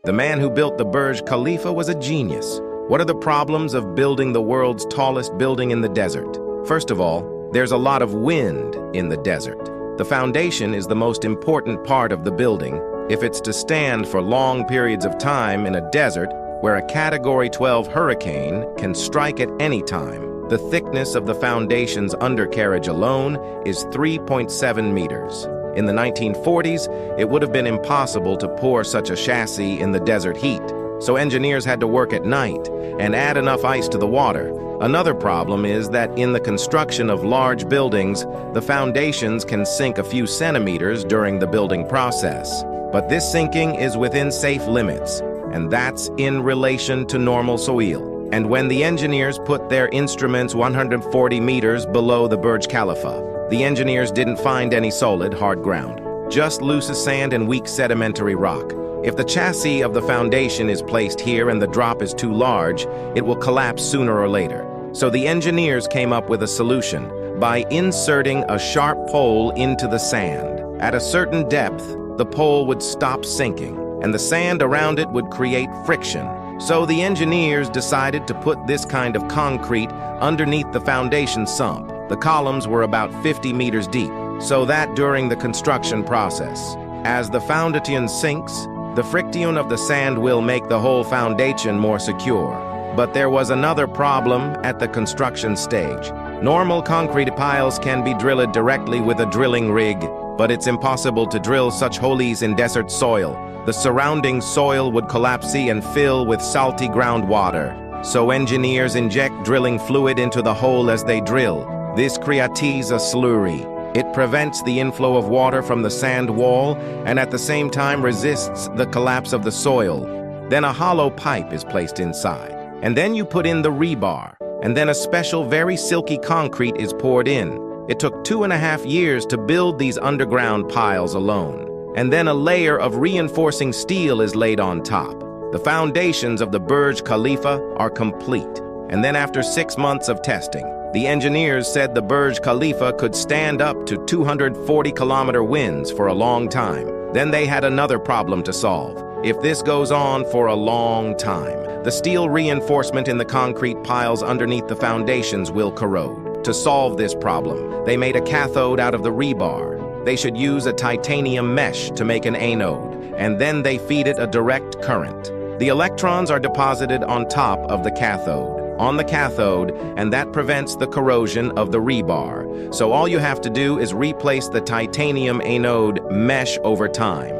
The man who built the Burj Khalifa was a genius. What are the problems of building the world's tallest building in the desert? First of all, there's a lot of wind in the desert. The foundation is the most important part of the building. If it's to stand for long periods of time in a desert where a Category 12 hurricane can strike at any time, the thickness of the foundation's undercarriage alone is 3.7 meters. In the 1940s, it would have been impossible to pour such a chassis in the desert heat, so engineers had to work at night and add enough ice to the water. Another problem is that in the construction of large buildings, the foundations can sink a few centimeters during the building process. But this sinking is within safe limits, and that's in relation to normal soil. And when the engineers put their instruments 140 meters below the Burj Khalifa, the engineers didn't find any solid, hard ground, just loose sand and weak sedimentary rock. If the chassis of the foundation is placed here and the drop is too large, it will collapse sooner or later. So the engineers came up with a solution by inserting a sharp pole into the sand. At a certain depth, the pole would stop sinking, and the sand around it would create friction. So the engineers decided to put this kind of concrete underneath the foundation sump. The columns were about 50 meters deep, so that during the construction process, as the foundation sinks, the friction of the sand will make the whole foundation more secure. But there was another problem at the construction stage. Normal concrete piles can be drilled directly with a drilling rig, but it's impossible to drill such holes in desert soil. The surrounding soil would collapse and fill with salty groundwater. So engineers inject drilling fluid into the hole as they drill. This creates a slurry. It prevents the inflow of water from the sand wall and at the same time resists the collapse of the soil. Then a hollow pipe is placed inside. And then you put in the rebar. And then a special, very silky concrete is poured in. It took 2.5 years to build these underground piles alone. And then a layer of reinforcing steel is laid on top. The foundations of the Burj Khalifa are complete. And then after 6 months of testing, the engineers said the Burj Khalifa could stand up to 240-kilometer winds for a long time. Then they had another problem to solve. If this goes on for a long time, the steel reinforcement in the concrete piles underneath the foundations will corrode. To solve this problem, they made a cathode out of the rebar. They should use a titanium mesh to make an anode, and then they feed it a direct current. The electrons are deposited on top of the cathode. And that prevents the corrosion of the rebar. So all you have to do is replace the titanium anode mesh over time.